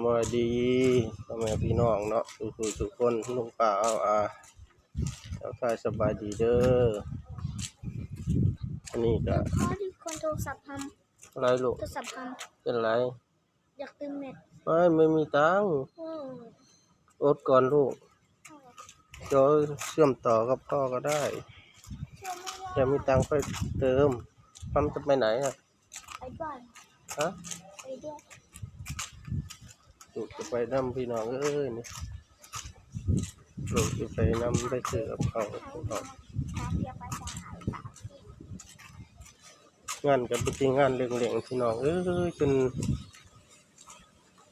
วัสดีพ่อแม่พี่น้องเนาะทุกคนลุงป้าเอาท่ายสบายดีเด้ออันนี้ก็พ่อที่คนโทรศัพท์ทอะไรลูกำโทรศัพท์ทเป็นไรอยากเติมเน็ตไม่มีตังค์อดก่อนลูกเดี๋ยวเชื่อมต่อกับพ่อก็ได้จะมีตังค์ค่อยเติมพ่อจะไปไหนอ่ะไปบ้านฮะไปด้วยลูกจะไปนำพี่น้องนี่ลูกจะไปนำไปซื้อกับเขางานกับเป็นงานเร่งๆพี่น้อง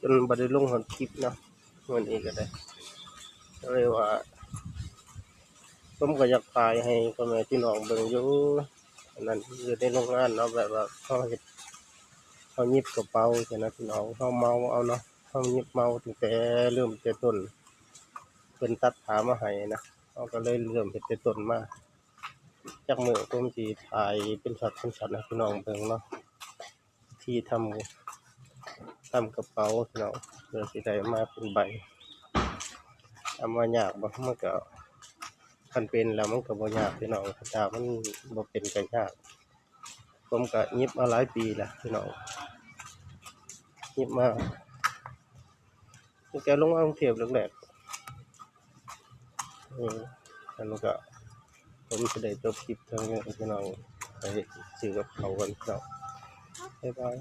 จนบัดได้ลงหอนคลิปเนาะเงินอีกก็ได้เลยว่าผมก็อยากถ่ายให้พ่อแม่พี่น้องเบิ่งอยู่อันนั้นคือในโรงงานเนาะแบบว่าเขาเฮ็ดเขาหยิบกระเป๋าใช่นะพี่น้องเขาเมาเอาเนาะเขาหยิบเมาตั้งแต่เริ่มแต่ต้นเพิ่นตัดขามาให้นะเขาก็เลยเริ่มเฮ็ดแต่ต้นมาจากมื้อผมสิถ่ายเป็นช็อตให้พี่น้องเบิ่งเนาะที่ทำกระเป๋าพี่น้องเพื่อสิได้มาเป็นใบทำว่ายากบ่มันก็คันเป็นแล้วมันก็บ่ยากพี่น้องถ้ามันบ่เป็นก็ยากผมก็หยิบมาหลายปีแล้วพี่น้องหยิบมาตั้งแต่ลงมากรุงเทพแรกๆแล้วก็ผมจะได้จบคลิปทางนี้พี่น้องไปซื้อกับเขาวกันพี่น้องบ๊ายบาย